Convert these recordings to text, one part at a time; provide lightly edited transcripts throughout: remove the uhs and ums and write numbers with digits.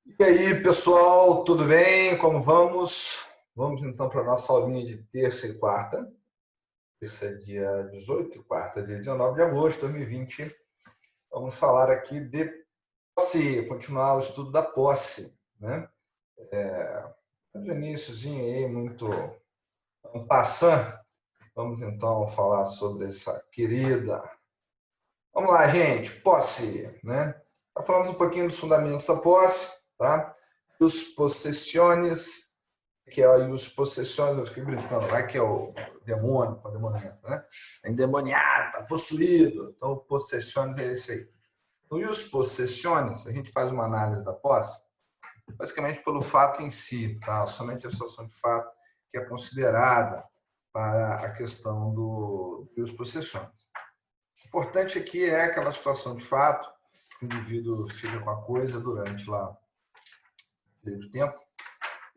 E aí, pessoal, tudo bem? Como vamos? Vamos então para a nossa aulinha de terça e quarta. Terça é dia 18 e quarta é dia 19 de agosto de 2020. Vamos falar aqui de posse, continuar o estudo da posse, né? De iníciozinho aí, muito en passant. Vamos então falar sobre essa querida. Vamos lá, gente, posse, né? Já falamos um pouquinho dos fundamentos da posse, tá? Os possessiones, que é os possessões, eu fiquei brincando, lá que é o demônio, o endemoniamento, né? É endemoniado, tá possuído. Então, possessões é esse aí. No e os possessiones, a gente faz uma análise da posse, basicamente pelo fato em si, tá? Somente a situação de fato que é considerada para a questão dos possessões. O importante aqui é aquela situação de fato, que o indivíduo fica com a coisa durante lá muito tempo,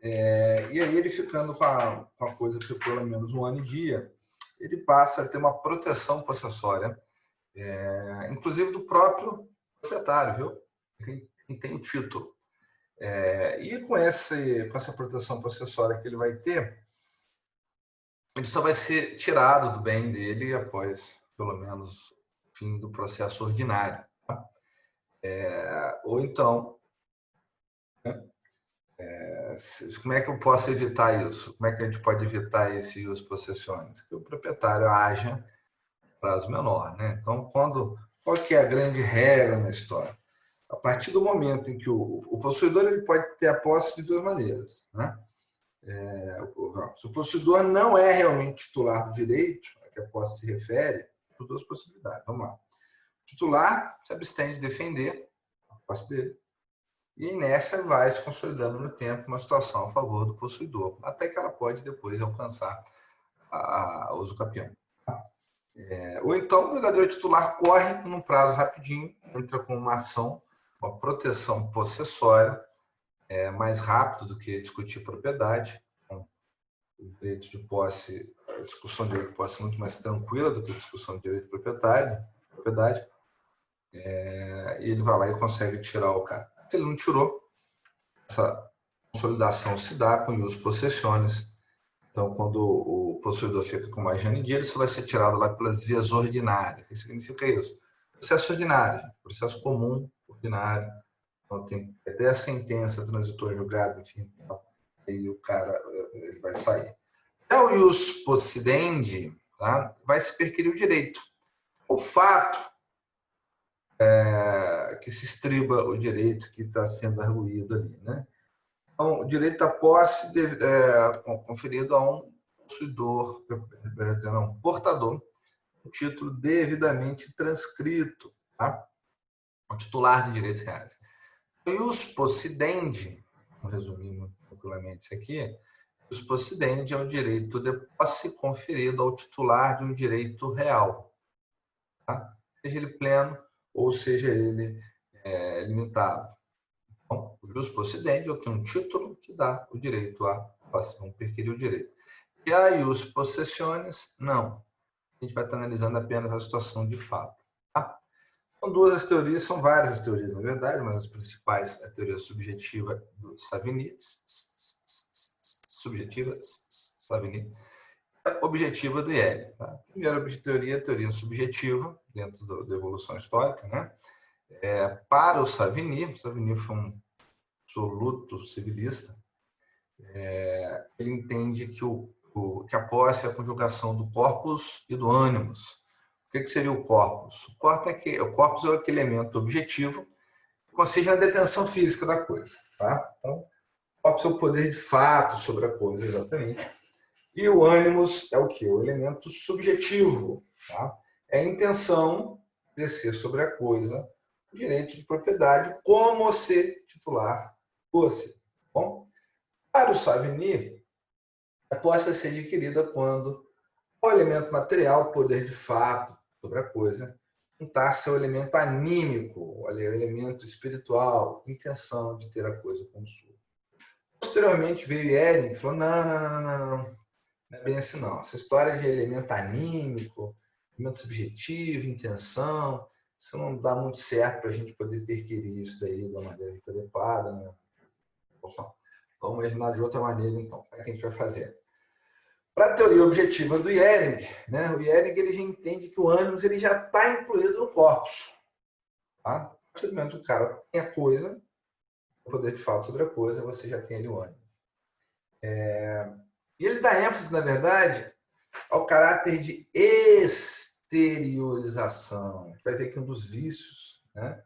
e aí ele ficando com a coisa por pelo menos um ano e dia, ele passa a ter uma proteção possessória, inclusive do próprio proprietário, viu? Quem tem o título. E com essa proteção possessória que ele vai ter, ele só vai ser tirado do bem dele após, pelo menos, o fim do processo ordinário. Tá? Ou então, como é que eu posso evitar isso? Como é que a gente pode evitar esse uso possessões? Que o proprietário haja prazo menor, né? Então, qual que é a grande regra na história? A partir do momento em que o possuidor ele pode ter a posse de duas maneiras, né? Se o possuidor não é realmente titular do direito a que a posse se refere, por duas possibilidades. Vamos lá. O titular se abstém de defender a posse dele e a inércia vai se consolidando no tempo uma situação a favor do possuidor, até que ela pode depois alcançar a uso capião. Ou então o verdadeiro titular corre num prazo rapidinho, entra com uma ação, uma proteção possessória, mais rápido do que discutir propriedade. Então, o direito de posse, a discussão de direito de posse é muito mais tranquila do que a discussão de direito de propriedade, e ele vai lá e consegue tirar o cara. Se ele não tirou, essa consolidação se dá com os possessiones. Então, quando o possuidor fica com mais de ano em dia, ele só vai ser tirado lá pelas vias ordinárias. O que significa isso? Processo ordinário, processo comum, ordinário. Então, tem até a sentença, transitor julgado, enfim, aí o cara ele vai sair. É o ius possidendi, tá? Vai se perquirir o direito. O fato que se estriba o direito que está sendo arguído ali, né? Então, o direito da posse conferido a um possuidor, não, portador, o título devidamente transcrito, tá? O titular de direitos reais. O ius possidendi, vou resumir tranquilamente isso aqui, o ius possidendi é o direito de posse conferido ao titular de um direito real, tá? Seja ele pleno ou seja ele limitado. Então, o jus possidendi eu tenho um título que dá o direito a perquirir o direito. E a ius possessiones, não. A gente vai estar analisando apenas a situação de fato. Tá? São duas as teorias, são várias as teorias, na verdade, mas as principais é a teoria subjetiva do Savigny, a objetiva do Yale. Tá? A primeira teoria é a teoria subjetiva, dentro da evolução histórica, né? Para o Savigny foi um absoluto civilista, ele entende que a posse é a conjugação do corpus e do ânimos. O que seria o corpus? O corpus é aquele elemento objetivo que consiste na detenção física da coisa. Tá? Então, o corpus é o poder de fato sobre a coisa, exatamente. E o ânimos é o quê? O elemento subjetivo. Tá? É a intenção de exercer sobre a coisa o direito de propriedade como se titular fosse. Bom, para o Savigny, a posse vai ser adquirida quando o elemento material, o poder de fato sobre a coisa, juntar-se ao elemento anímico, o elemento espiritual, intenção de ter a coisa como sua. Posteriormente veio Ehring e falou, não é bem assim não. Essa história de elemento anímico, elemento subjetivo, intenção, isso não dá muito certo para a gente poder perquirir isso daí de uma maneira adequada, né? Vamos imaginar de outra maneira, então. Como é que a gente vai fazer? Para a teoria objetiva do Ehring, né, o Ehring ele já entende que o ânimos ele já está incluído no corpus. Tá? A partir do momento que o cara tem a coisa, o poder de fato sobre a coisa, você já tem ali o ânimo. E ele dá ênfase, na verdade, ao caráter de exteriorização. A gente vai ver que um dos vícios, né,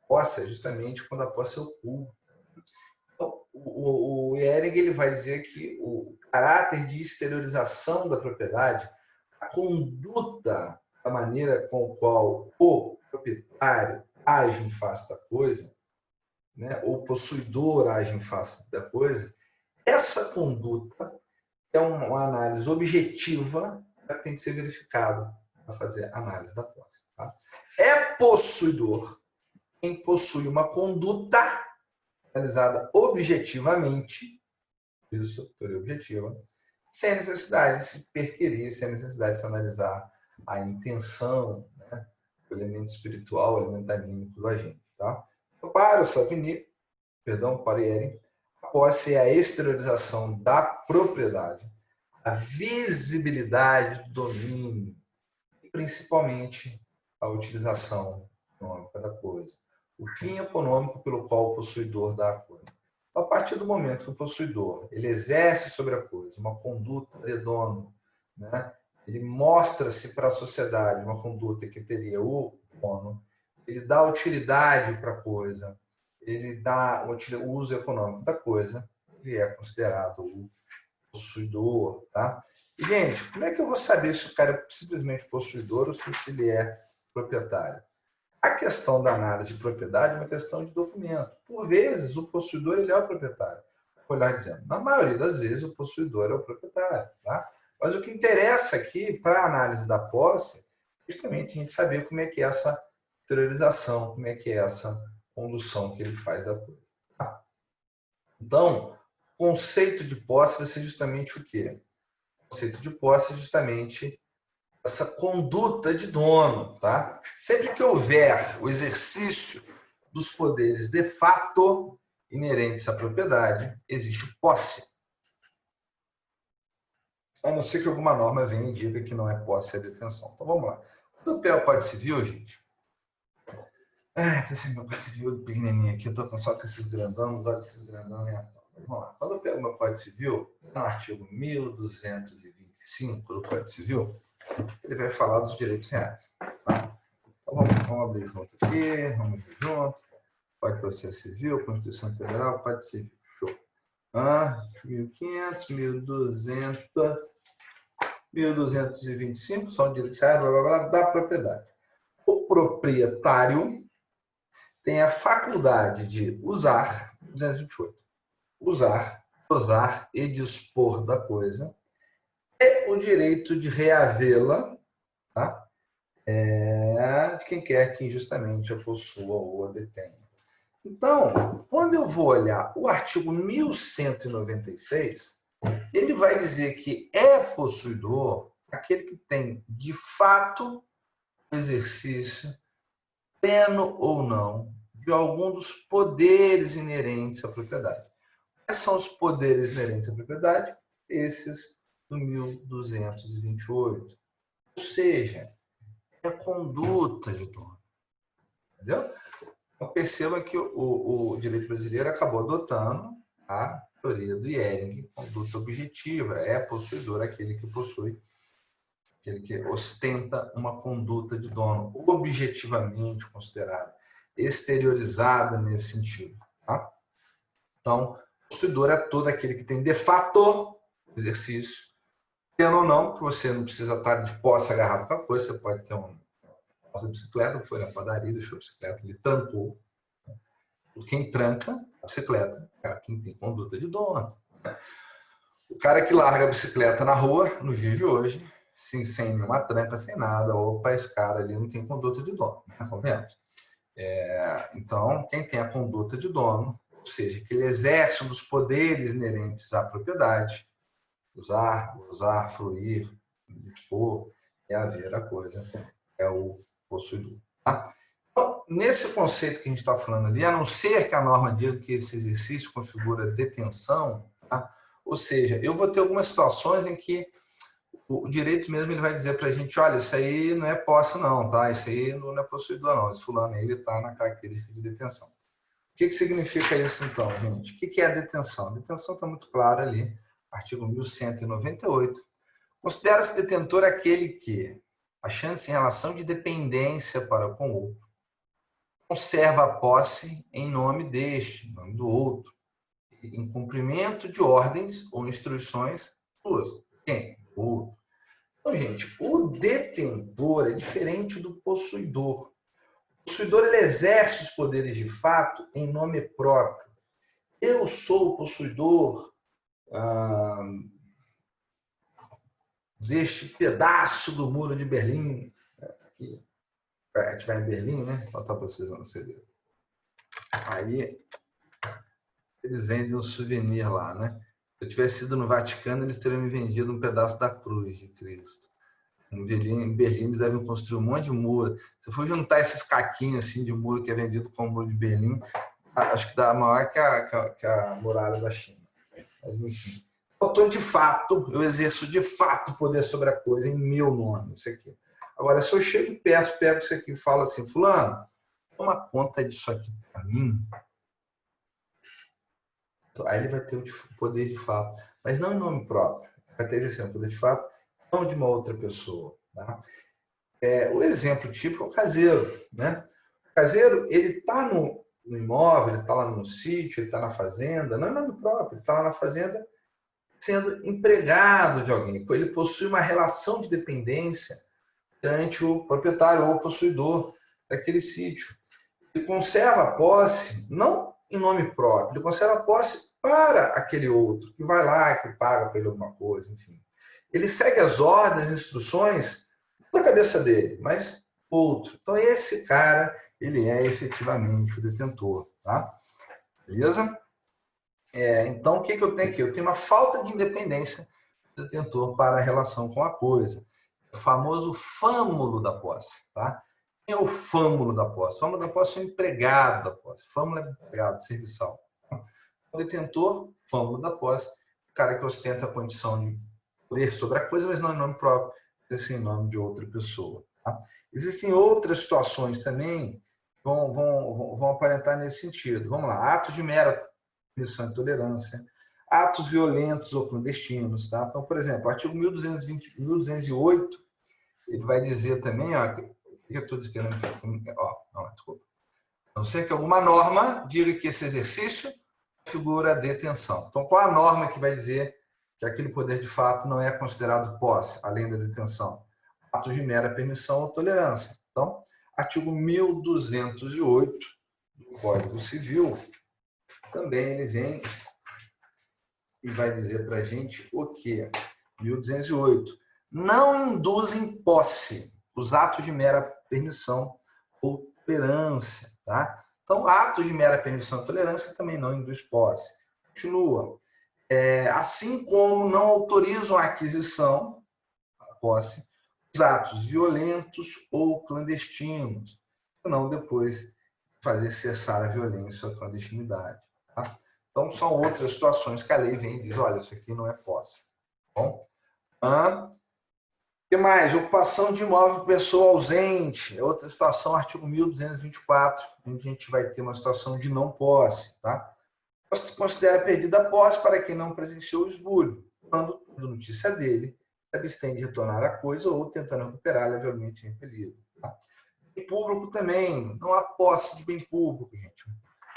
posse é justamente quando a posse é oculta. Então, o Ehring ele vai dizer que o caráter de exteriorização da propriedade, a conduta, a maneira com a qual o proprietário age em face da coisa, né, ou o possuidor age em face da coisa, essa conduta é uma análise objetiva que tem que ser verificada para fazer a análise da posse. Tá? É possuidor quem possui uma conduta analisada objetivamente, isso, teoria objetiva, sem necessidade de se perquirir, sem necessidade de se analisar a intenção, né, o elemento espiritual, o elemento anímico do agente. Tá? Então, para o Savigny, para o Ehring, a posse é a exteriorização da propriedade, a visibilidade do domínio e, principalmente, a utilização econômica da coisa. O fim econômico pelo qual o possuidor dá a coisa. A partir do momento que o possuidor ele exerce sobre a coisa uma conduta de dono, né, ele mostra-se para a sociedade uma conduta que teria o dono, ele dá utilidade para a coisa, ele dá o uso econômico da coisa, ele é considerado o possuidor. Tá? E, gente, como é que eu vou saber se o cara é simplesmente possuidor ou se ele é proprietário? A questão da análise de propriedade é uma questão de documento. Por vezes, o possuidor ele é o proprietário. Olhar dizendo, na maioria das vezes, o possuidor é o proprietário. Tá? Mas o que interessa aqui, para a análise da posse, é justamente a gente saber como é que é essa exteriorização, como é que é essa condução que ele faz da coisa. Tá? Então, o conceito de posse vai ser justamente o quê? O conceito de posse é justamente essa conduta de dono, tá? Sempre que houver o exercício dos poderes de fato inerentes à propriedade, existe posse. A não ser que alguma norma venha e diga que não é posse, é detenção. Então vamos lá. Quando eu pego o Código Civil, gente. Tô sem meu Código Civil pequenininho aqui, eu tô só com esses grandão, não gosto desses grandão, né? Vamos lá. Quando eu pego meu Código Civil, no artigo 1225 do Código Civil, ele vai falar dos direitos reais. Tá? Então vamos abrir junto aqui, vamos abrir junto. Código de Processo Civil, Constituição Federal, Código Civil. Show. 1.500, 1.200, 1.225, são direitos reais, blá, blá, blá, da propriedade. O proprietário tem a faculdade de usar, 228, usar, dosar e dispor da coisa, e o direito de reavê-la, tá? De quem quer que injustamente a possua ou a detenha. Então, quando eu vou olhar o artigo 1196, ele vai dizer que é possuidor aquele que tem, de fato, exercício, pleno ou não, de algum dos poderes inerentes à propriedade. Quais são os poderes inerentes à propriedade? Esses do 1228. Ou seja, é a conduta de dono. Entendeu? Então, perceba que o direito brasileiro acabou adotando a teoria do Ehring, conduta objetiva, é possuidor aquele que possui, aquele que ostenta uma conduta de dono objetivamente considerada, exteriorizada nesse sentido. Tá? Então, possuidor é todo aquele que tem de fato exercício, tendo ou não, que você não precisa estar de posse agarrado com a coisa, você pode ter uma bicicleta, foi na padaria, deixou a bicicleta, ele trancou. Quem tranca a bicicleta é quem tem conduta de dono. O cara que larga a bicicleta na rua, nos dias de hoje, sem nenhuma tranca, sem nada, opa, esse cara ali não tem conduta de dono, né? Convenhamos. Então, quem tem a conduta de dono, ou seja, que ele exerce um dos poderes inerentes à propriedade, usar, fruir, dispor, haver a coisa, é o possuidor. Tá? Então, nesse conceito que a gente está falando ali, a não ser que a norma diga que esse exercício configura detenção, tá? Ou seja, eu vou ter algumas situações em que o direito mesmo ele vai dizer para a gente, olha, isso aí não é posse não, tá? Isso aí não é possuidor não, esse fulano aí está na característica de detenção. O que significa isso então, gente? O que é a detenção? A detenção está muito clara ali, artigo 1198. Considera-se detentor aquele que, achando-se em relação de dependência para com o outro, conserva a posse em nome deste, em nome do outro, em cumprimento de ordens ou instruções suas. Quem? O outro. Então, gente, o detentor é diferente do possuidor. O possuidor ele exerce os poderes de fato em nome próprio. Eu sou o possuidor deste pedaço do muro de Berlim. Aqui, a gente vai em Berlim, né? Vou botar para vocês no CD. Aí, eles vendem um souvenir lá, né? Se eu tivesse ido no Vaticano, eles teriam me vendido um pedaço da cruz de Cristo. Em Berlim, eles devem construir um monte de muro. Se eu for juntar esses caquinhos assim, de muro que é vendido como muro de Berlim, acho que dá maior que a muralha da China. Mas, enfim. Eu exerço de fato poder sobre a coisa em meu nome. Isso aqui. Agora, se eu chego e peço, pego isso aqui e falo assim, fulano, toma conta disso aqui para mim. Aí ele vai ter o poder de fato, mas não em nome próprio. Vai ter exercendo o poder de fato, não de uma outra pessoa. Tá? O exemplo típico é o caseiro. Né? O caseiro, ele está no imóvel, ele está lá no sítio, ele está na fazenda, não em nome próprio, ele está lá na fazenda sendo empregado de alguém. Ele possui uma relação de dependência perante o proprietário ou o possuidor daquele sítio. Ele conserva a posse, não em nome próprio, ele conserva a posse para aquele outro, que vai lá, que paga para ele alguma coisa, enfim. Ele segue as ordens, as instruções, não da cabeça dele, mas outro. Então, esse cara, ele é efetivamente o detentor, tá? Beleza? Então, o que eu tenho aqui? Eu tenho uma falta de independência do detentor para a relação com a coisa. O famoso fâmulo da posse, tá? Quem é o fâmulo da posse? O fâmulo da posse é o empregado da posse. Fâmulo é empregado, serviçal. O detentor, fâmulo da posse, o cara que ostenta a condição de poder sobre a coisa, mas não em nome próprio, mas em nome de outra pessoa. Tá? Existem outras situações também que vão aparentar nesse sentido. Vamos lá, atos de mera permissão e tolerância, atos violentos ou clandestinos. Tá? Então, por exemplo, o artigo 1208, ele vai dizer também, ó, que eu estou escrevendo aqui, desculpa. A não ser que alguma norma diga que esse exercício configura detenção. Então, qual a norma que vai dizer que aquele poder de fato não é considerado posse, além da detenção? Atos de mera permissão ou tolerância. Então, artigo 1208 do Código Civil, também ele vem e vai dizer para a gente o quê? 1208. Não induzem posse os atos de mera permissão ou tolerância. Tá? Então, atos de mera permissão ou tolerância também não induz posse. Continua. Assim como não autorizam a aquisição, a posse, os atos violentos ou clandestinos, não depois fazer cessar a violência ou a clandestinidade. Tá? Então, são outras situações que a lei vem e diz, olha, isso aqui não é posse. Bom? O que mais? Ocupação de imóvel por pessoa ausente. É outra situação, artigo 1224, onde a gente vai ter uma situação de não posse. Tá? Considera perdida a posse para quem não presenciou o esbulho, quando, tendo notícia dele, se abstém de retornar a coisa ou tentando recuperá-la legalmente impelido. Tá? Bem público também, não há posse de bem público, gente.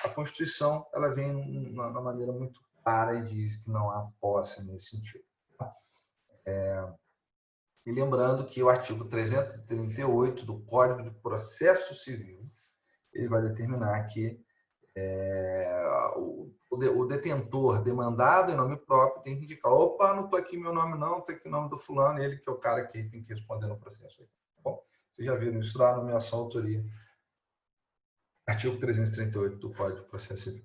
A Constituição ela vem de uma maneira muito clara e diz que não há posse nesse sentido. Tá? E lembrando que o artigo 338 do Código de Processo Civil, ele vai determinar que o detentor demandado em nome próprio tem que indicar, opa, não estou aqui meu nome não, estou aqui o nome do fulano, ele que é o cara que tem que responder no processo. Bom, vocês já viram isso lá na nomeação autoria. Artigo 338 do Código de Processo Civil.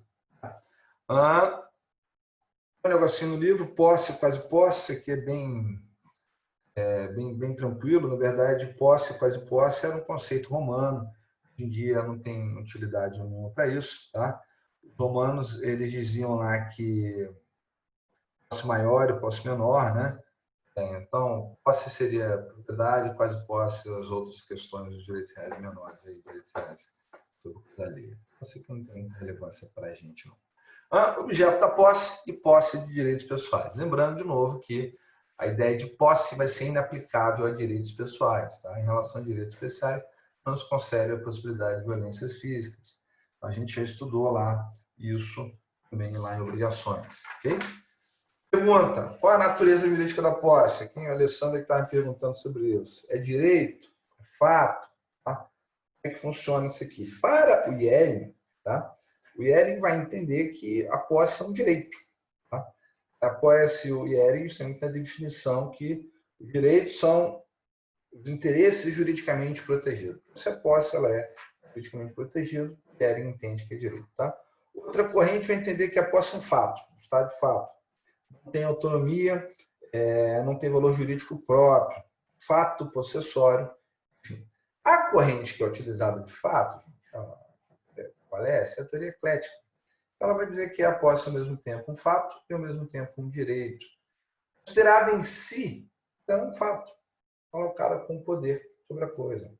Um negocinho no livro, posse, quase posse, isso aqui é bem tranquilo. Na verdade, posse, quase posse era um conceito romano Hoje em dia não tem utilidade nenhuma para isso, tá? Os romanos, eles diziam lá que posse maior e posse menor, né? Então, posse seria propriedade, quase posse, as outras questões dos direitos reais menores, aí, direitos reais sobre coisa alheia. Posse que não tem muita relevância para a gente, não. Objeto da posse e posse de direitos pessoais. Lembrando, de novo, que a ideia de posse vai ser inaplicável a direitos pessoais. Tá? Em relação a direitos especiais, não se concede a possibilidade de violências físicas. A gente já estudou lá isso também lá em obrigações. Ok? Pergunta, qual a natureza jurídica da posse? Aqui a Alessandra que estava me perguntando sobre isso. É direito? É fato? Tá? Como é que funciona isso aqui? Para o IEL, tá? O IEL vai entender que a posse é um direito. Tá? A posse e o IEL tem a definição que os direitos são os interesses juridicamente protegidos. Se a posse ela é juridicamente protegida, o IEL entende que é direito. Tá? Outra corrente vai entender que a posse é um fato, um estado de fato. Não tem autonomia, não tem valor jurídico próprio, fato possessório, enfim. A corrente que é utilizada de fato, qual é? Essa é a teoria eclética. Ela vai dizer que a posse ao mesmo tempo um fato e ao mesmo tempo um direito. Considerada em si, é um fato, colocada com poder sobre a coisa.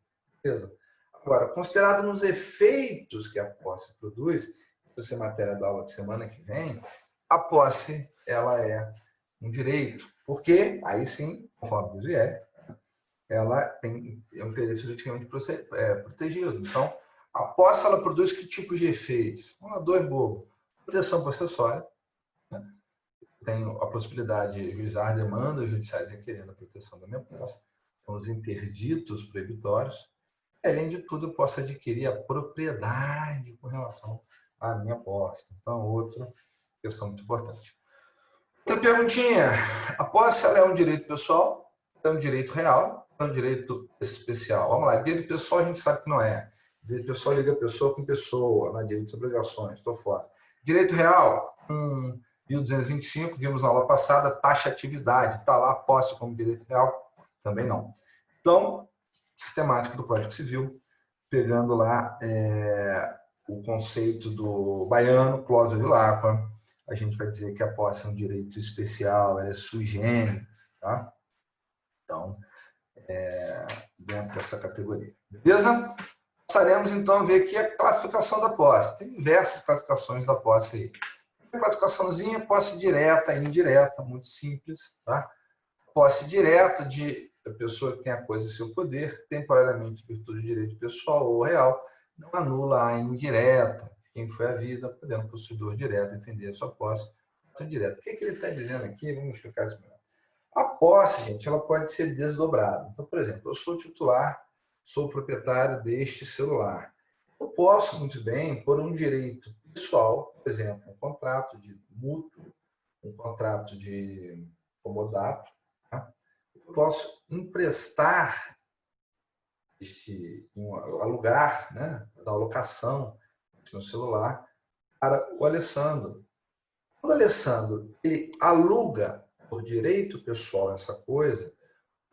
Beleza? Agora, considerado nos efeitos que a posse produz, vai ser matéria da aula de semana que vem, a posse ela é um direito, porque aí sim, conforme diz o IEL, ela tem um interesse juridicamente protegido. Então, a posse ela produz que tipo de efeitos? Vamos lá, dois bobos. Proteção possessória, né? Tenho a possibilidade de juizar demandas judiciais requerendo a proteção da minha posse, são os interditos proibitórios. Além de tudo, eu posso adquirir a propriedade com relação à minha posse. Então, outra questão muito importante. Outra perguntinha. A posse ela é um direito pessoal, é um direito real, é um direito especial. Vamos lá, direito pessoal a gente sabe que não é. Direito pessoal liga pessoa com pessoa, né? Direito de obrigações, estou fora. Direito real, 1225, vimos na aula passada, taxatividade, está lá, posse como direito real, também não. Então, sistemática do Código Civil, pegando lá o conceito do baiano, cláusula de Lapa, a gente vai dizer que a posse é um direito especial, ela é sui generis, tá? Então, dentro dessa categoria. Beleza? Passaremos, então, a ver aqui a classificação da posse. Tem diversas classificações da posse aí. A classificaçãozinha, posse direta e indireta, muito simples, tá? Posse direta de a pessoa que tem a coisa em seu poder, temporariamente, em virtude de direito pessoal ou real, não anula a indireta, quem foi a vida, podendo o possuidor direto defender a sua posse direta. O que ele está dizendo aqui? Vamos explicar isso melhor. A posse, gente, ela pode ser desdobrada. Então, por exemplo, eu sou titular, sou proprietário deste celular. Eu posso, muito bem, por um direito pessoal, por exemplo, um contrato de mútuo, um contrato de comodato, tá? Eu posso emprestar alugar, né, da alocação no celular para o Alessandro. Quando o Alessandro ele aluga por direito pessoal essa coisa,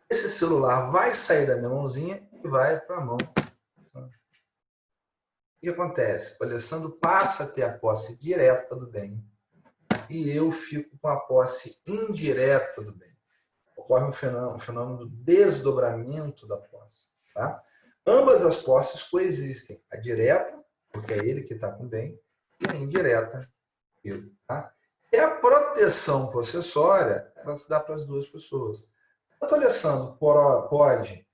esse celular vai sair da minha mãozinha e vai para a mão. O que acontece? O Alessandro passa a ter a posse direta do bem e eu fico com a posse indireta do bem. Ocorre um fenômeno do desdobramento da posse. Tá? Ambas as posses coexistem. A direta, porque é ele que está com o bem, e a indireta, eu. Tá? E a proteção possessória, ela se dá para as duas pessoas. Tanto o Alessandro pode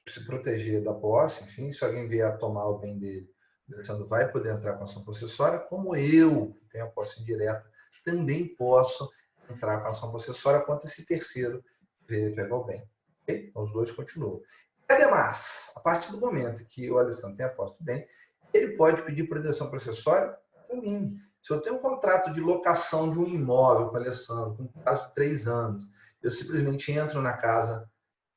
se proteger da posse, enfim, se alguém vier a tomar o bem dele, o Alessandro vai poder entrar com a ação possessória, como eu, que tenho a posse indireta, também posso entrar com a ação possessória contra esse terceiro que veio pegar o bem. Okay? Então, os dois continuam. Ademais, a partir do momento que o Alessandro tem a posse do bem, ele pode pedir proteção processuária para mim. Se eu tenho um contrato de locação de um imóvel com o Alessandro, com um prazo de 3 anos, eu simplesmente entro na casa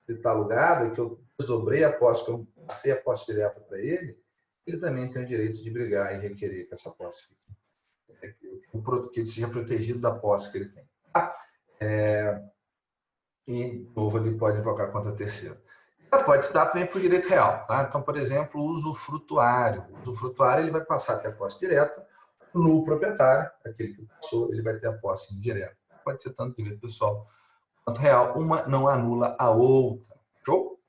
que está alugada, que eu desdobrei a posse, que eu passei a posse direta para ele, ele também tem o direito de brigar e requerer que essa posse que ele seja protegido da posse que ele tem. E, de novo, ele pode invocar contra terceiro. Ela pode se dar também por direito real. Tá? Então, por exemplo, o usufrutuário. O usufrutuário ele vai passar a ter a posse direta no proprietário, aquele que passou, ele vai ter a posse indireta. Pode ser tanto direito pessoal quanto real. Uma não anula a outra. Show?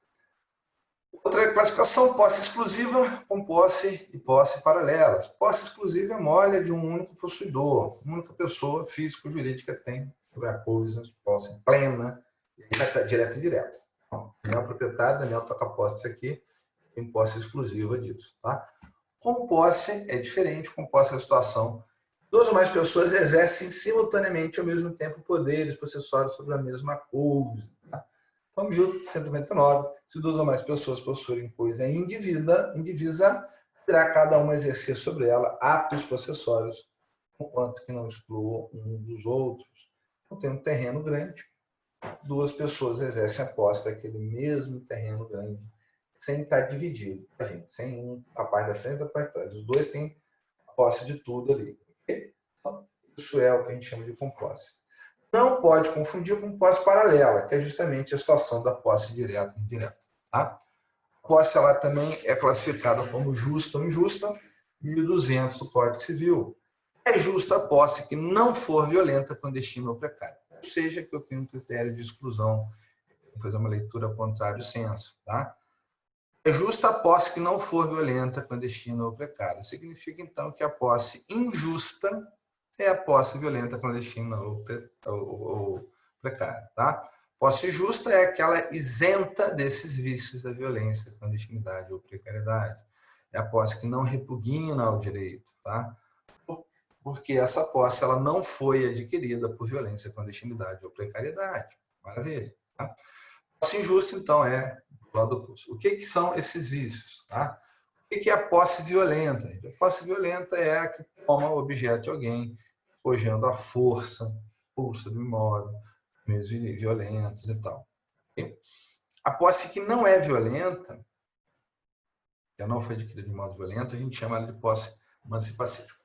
Outra classificação, posse exclusiva com posse e posse paralelas. Posse exclusiva é mole de um único possuidor, uma única pessoa física ou jurídica tem sobre a coisa, posse plena, e aí vai estar direto e direto. Então, Daniel é o proprietário, Daniel toca a posse disso aqui, tem posse exclusiva disso. Tá? Com posse é diferente, com posse é a situação. Duas ou mais pessoas exercem simultaneamente ao mesmo tempo poderes possessórios sobre a mesma coisa. Tá? Vamos junto, 199. Se duas ou mais pessoas possuírem coisa indivisa, terá cada uma exercer sobre ela atos possessórios, enquanto que não excluam um dos outros. Então, tem um terreno grande, duas pessoas exercem a posse daquele mesmo terreno grande, sem estar dividido, gente, sem um a parte da frente e a parte de trás. Os dois têm a posse de tudo ali. Então, isso é o que a gente chama de composse. Não pode confundir com posse paralela, que é justamente a situação da posse direta e indireta. Tá? A posse ela também é classificada como justa ou injusta, 1200 do Código Civil. É justa a posse que não for violenta, clandestina ou precária. Ou seja, que eu tenho um critério de exclusão, vou fazer uma leitura contrário senso. Tá? É justa a posse que não for violenta, clandestina ou precária. Significa, então, que a posse injusta é a posse violenta, clandestina ou precária. Tá? Posse justa é aquela isenta desses vícios da violência, clandestinidade ou precariedade. É a posse que não repugna ao direito. Tá? Porque essa posse ela não foi adquirida por violência, clandestinidade ou precariedade. Maravilha. Tá? Posse injusta, então, é do lado oposto. O que são esses vícios? Tá? O que é a posse violenta? A posse violenta é a que toma o objeto de alguém, forjando a força, pulsa do imóvel, meios violentos e tal. A posse que não é violenta, que não foi adquirida de modo violento, a gente chama ela de posse mansa e pacífica.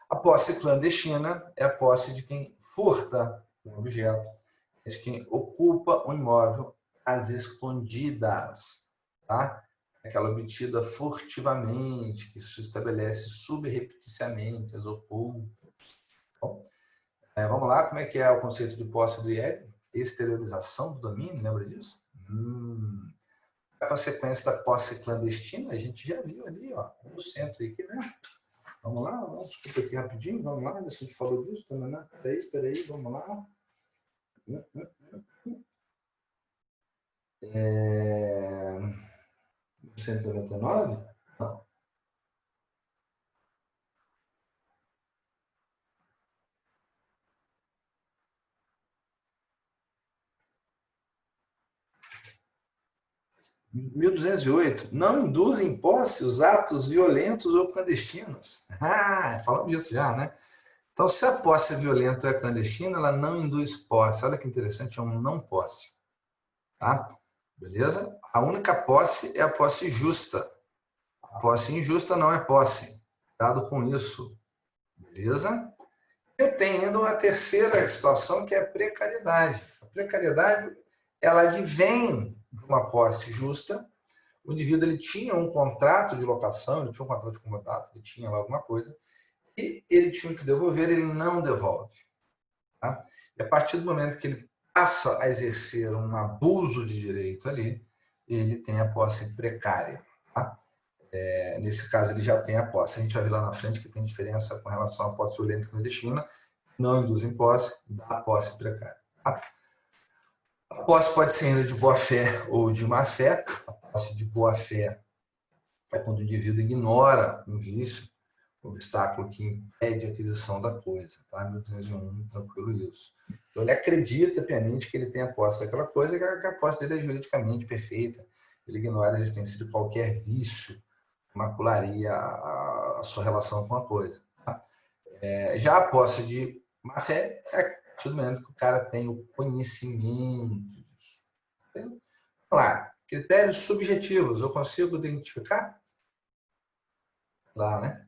A posse clandestina é a posse de quem furta um objeto, de quem ocupa um imóvel às escondidas, tá? Aquela obtida furtivamente, que se estabelece subrepticiamente, as ocultas. Bom, vamos lá, como é que é o conceito de posse do IED? Exteriorização do domínio, lembra disso? A consequência da posse clandestina, a gente já viu ali, ó, no centro aqui, né? Vamos lá, desculpa aqui rapidinho, vamos lá, a gente falou disso, peraí, vamos lá. 199? Não. Em 1208, não induzem posse os atos violentos ou clandestinos. Falamos disso já, né? Então, se a posse é violenta ou é clandestina, ela não induz posse. Olha que interessante, é um não posse. Tá? Beleza? A única posse é a posse justa. A posse injusta não é posse. Cuidado com isso. Beleza? Eu tenho ainda uma terceira situação, que é a precariedade. A precariedade, ela advém de uma posse justa. O indivíduo ele tinha um contrato de locação, ele tinha um contrato de comodato, ele tinha lá alguma coisa, e ele tinha que devolver, ele não devolve. Tá? E a partir do momento que ele passa a exercer um abuso de direito ali, ele tem a posse precária. Tá? Nesse caso, ele já tem a posse. A gente vai ver lá na frente que tem diferença com relação à posse violenta e clandestina, não induz em posse, dá posse precária. Tá? A posse pode ser ainda de boa-fé ou de má-fé. A posse de boa-fé é quando o indivíduo ignora um vício, um obstáculo que impede a aquisição da coisa. Tá? 1201, tranquilo isso. Então, ele acredita piamente que ele tem a posse daquela coisa e que a posse dele é juridicamente perfeita. Ele ignora a existência de qualquer vício que macularia a sua relação com a coisa. Tá? Já a posse de má-fé é a partir do momento que o cara tem o conhecimento disso. Vamos lá. Critérios subjetivos, eu consigo identificar? Dá, né?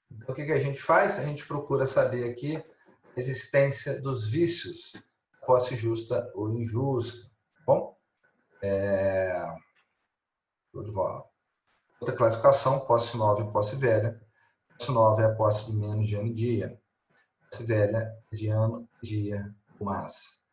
Então, o que a gente faz? A gente procura saber aqui a existência dos vícios, posse justa ou injusta. Bom, Outra classificação, posse nova e posse velha. Posse nova é a posse de menos de ano e dia. Posse velha é de ano, dia, mais.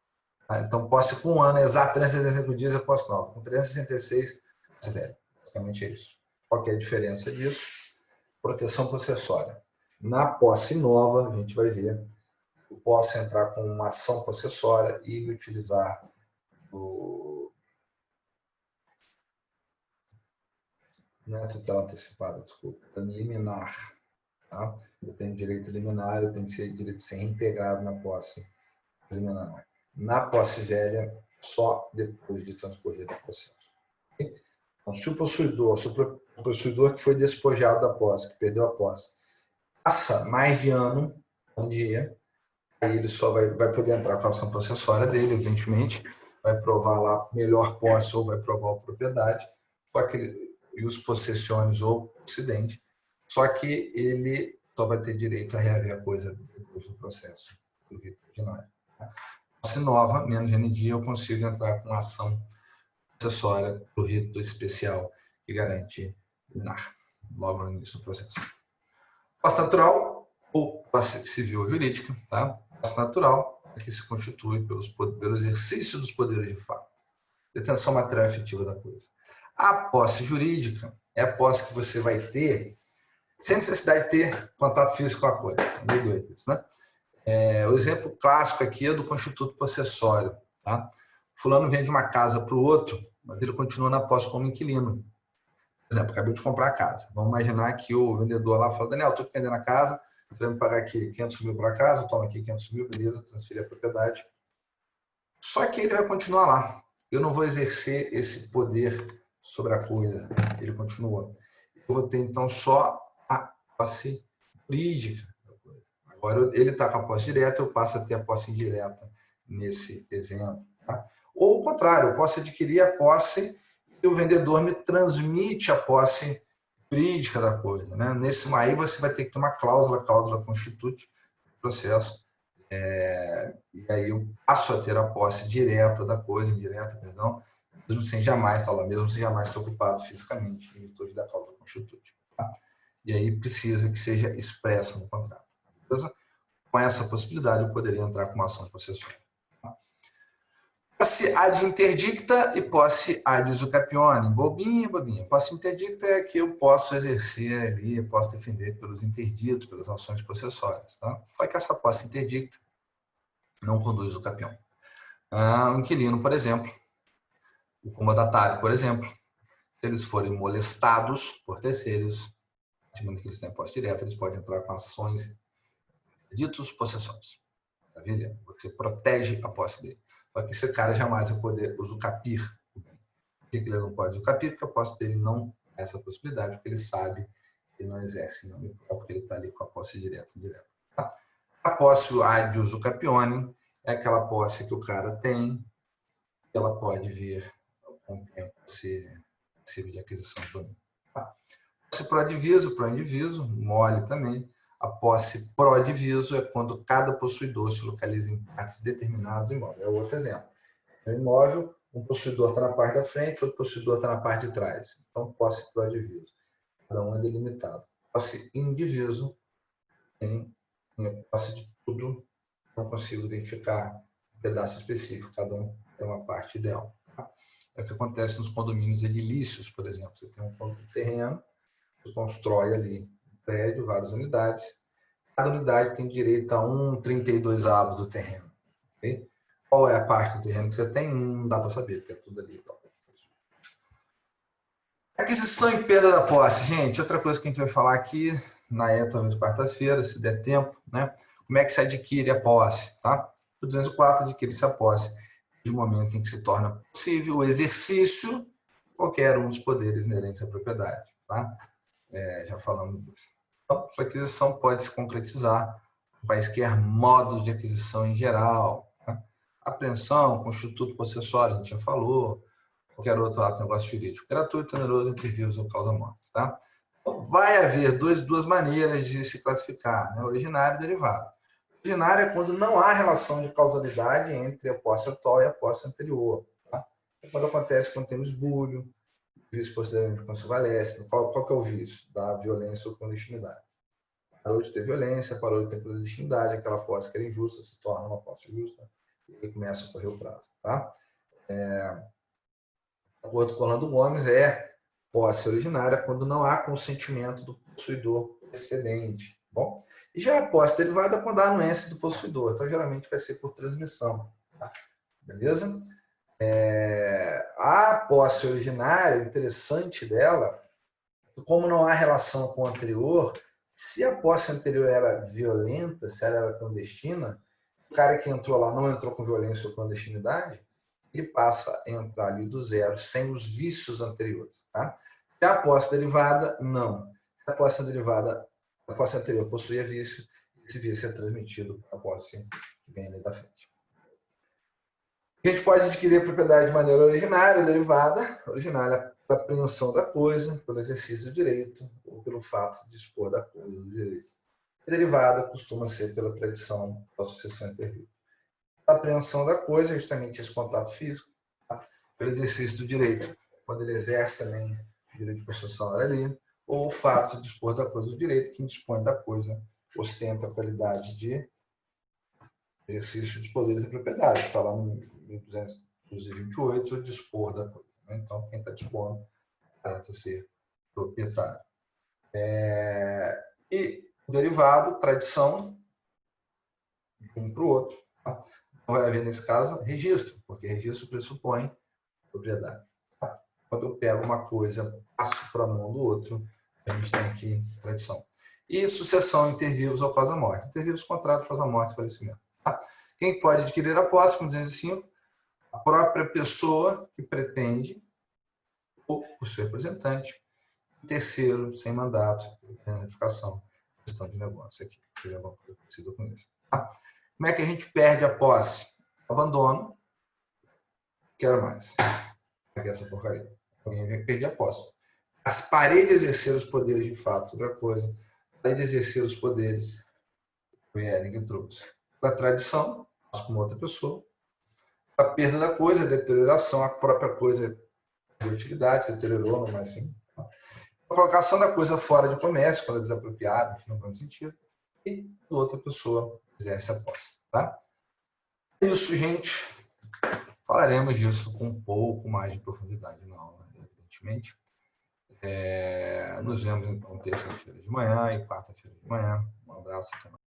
Então, posse com um ano exato, 365 dias é posse nova. Com 366, posse velha. Basicamente é isso. Qual que é a diferença disso? Proteção possessória. Na posse nova, a gente vai ver, eu posso entrar com uma ação possessória e utilizar não é tutela antecipada, desculpa, liminar. Tá? Eu tenho direito liminar, eu tenho que ser direito de ser reintegrado na posse liminar. Na posse velha, só depois de transcorrido o processo. Então, se o possuidor que foi despojado da posse, que perdeu a posse, passa mais de ano, um dia, aí ele só vai poder entrar com a ação possessória dele, evidentemente, vai provar lá melhor posse ou vai provar a propriedade, só que e os possessões ou acidente, só que ele só vai ter direito a reaver a coisa depois do processo do rito ordinário. Posse nova, menos de ano e dia, eu consigo entrar com ação possessória do rito especial que garante liminar logo no início do processo. Posse natural ou posse civil ou jurídica, tá? Posse natural é que se constitui pelo exercício dos poderes de fato. Detenção material efetiva da coisa. A posse jurídica é a posse que você vai ter sem necessidade de ter contato físico com a coisa. É meio doido isso, né? O exemplo clássico aqui é do constituto possessório. Tá? Fulano vende uma casa para o outro, mas ele continua na posse como inquilino. Por exemplo, acabei de comprar a casa. Vamos imaginar que o vendedor lá fala, Daniel, estou te vendendo a casa, você vai me pagar aqui 500 mil para a casa, toma aqui 500 mil, beleza, transferir a propriedade. Só que ele vai continuar lá. Eu não vou exercer esse poder sobre a coisa. Ele continua. Eu vou ter, então, só a posse jurídica. Agora, ele está com a posse direta, eu passo a ter a posse indireta nesse exemplo. Tá? Ou o contrário, eu posso adquirir a posse e o vendedor me transmite a posse jurídica da coisa. Né? Nesse aí, você vai ter que ter uma cláusula constituinte do processo. E aí eu passo a ter a posse direta da coisa, indireta, perdão, mesmo sem jamais estar lá, mesmo sem jamais estar ocupado fisicamente, em virtude da cláusula constituinte. Tá? E aí precisa que seja expressa no contrato. Beleza? Com essa possibilidade, eu poderia entrar com uma ação possessória. Tá? Posse ad interdicta e posse ad usucapione. Bobinha. Posse interdicta é que eu posso exercer ali, eu posso defender pelos interditos, pelas ações possessórias. Tá? Só que essa posse interdicta não conduz o capião. Um inquilino, por exemplo, o comodatário, por exemplo, se eles forem molestados por terceiros, estimando que eles têm posse direta, eles podem entrar com ações ditos possessórios. Maravilha? Você protege a posse dele. Só que esse cara jamais vai poder usucapir. Por que ele não pode usucapir? Porque a posse dele não é essa possibilidade, porque ele sabe que ele não exerce, não, porque ele está ali com a posse direta e indireta. Tá? A posse ad usucapione é aquela posse que o cara tem, ela pode vir com o tempo a ser possível de aquisição do domínio. Tá? Posse pró-indiviso, mole também. A posse pró-diviso é quando cada possuidor se localiza em partes determinadas do imóvel. É outro exemplo. No imóvel, um possuidor está na parte da frente, outro possuidor está na parte de trás. Então, posse pró-diviso. Cada um é delimitado. Posse indiviso tem posse de tudo. Não consigo identificar um pedaço específico. Cada um tem uma parte ideal. Tá? É o que acontece nos condomínios edilícios, por exemplo. Você tem um terreno, você constrói ali prédio, várias unidades. Cada unidade tem direito a 1/32 do terreno. Okay? Qual é a parte do terreno que você tem? Não dá para saber, porque é tudo ali. Aquisição e perda da posse. Gente, outra coisa que a gente vai falar aqui, talvez quarta-feira, se der tempo, né? Como é que se adquire a posse, tá? O 204 adquire-se a posse de momento em que se torna possível o exercício de qualquer um dos poderes inerentes à propriedade, tá? Já falamos disso. Então, sua aquisição pode se concretizar com quaisquer modos de aquisição em geral. Tá? Apreensão, constituto possessório, a gente já falou, qualquer outro ato de negócio jurídico, gratuito, oneroso, entre vivos ou causa-mortes. Tá? Então, vai haver duas maneiras de se classificar, né? Originário e derivado. Originário é quando não há relação de causalidade entre a posse atual e a posse anterior. Tá? Quando acontece, quando tem o esbulho, o vício posteriormente quando se valece. Qual que é o vício? Da violência ou clandestinidade. Parou de ter violência, parou de ter clandestinidade, aquela posse que era injusta se torna uma posse justa e aí começa a correr o prazo. Tá? De acordo com Orlando Gomes, posse originária quando não há consentimento do possuidor precedente. Bom? E já a posse derivada quando há anuência do possuidor. Então, geralmente, vai ser por transmissão. Tá? Beleza? A posse originária, o interessante dela, como não há relação com o anterior, se a posse anterior era violenta, se ela era clandestina, o cara que entrou lá não entrou com violência ou clandestinidade, ele passa a entrar ali do zero, sem os vícios anteriores. Tá? Se a posse derivada, não. Se a posse derivada, a posse anterior possuía vício, esse vício é transmitido para a posse que vem ali da frente. A gente pode adquirir a propriedade de maneira originária, derivada, originária pela apreensão da coisa, pelo exercício do direito, ou pelo fato de dispor da coisa do direito. A derivada costuma ser pela tradição da sucessão intervida. A apreensão da coisa é justamente esse contato físico, tá? Pelo exercício do direito, quando ele exerce também o direito de possessão ali, ou o fato de dispor da coisa do direito, quem dispõe da coisa ostenta a qualidade de exercício dos poderes da propriedade, que está lá no 1228, dispor da coisa. Então, quem está dispondo trata ser proprietário. E o derivado, tradição, de um para o outro. Tá? Não vai haver, nesse caso, registro, porque registro pressupõe propriedade. Tá? Quando eu pego uma coisa, passo para a mão do outro, a gente tem aqui tradição. E sucessão intervivos ou após a morte. Intervivos, contrato após a morte e falecimento. Tá? Quem pode adquirir a posse, como 205, a própria pessoa que pretende, ou o seu representante, terceiro, sem mandato, retificação, questão de negócio aqui, seria alguma coisa parecida com isso. Tá? Como é que a gente perde a posse? Abandono, quero mais. Aqui essa porcaria. Alguém vai perder a posse. As paredes exercer os poderes de fato sobre a coisa, parei de exercer os poderes que o Hering trouxe. Pela tradição, com outra pessoa, a perda da coisa, a deterioração, a própria coisa de utilidade, se deteriorou, mas enfim. A colocação da coisa fora de comércio, quando é desapropriada, enfim, não tem sentido, e outra pessoa exerce a posse. Tá? É isso, gente. Falaremos disso com um pouco mais de profundidade na aula, evidentemente. Nos vemos então terça-feira de manhã e quarta-feira de manhã. Um abraço, até mais.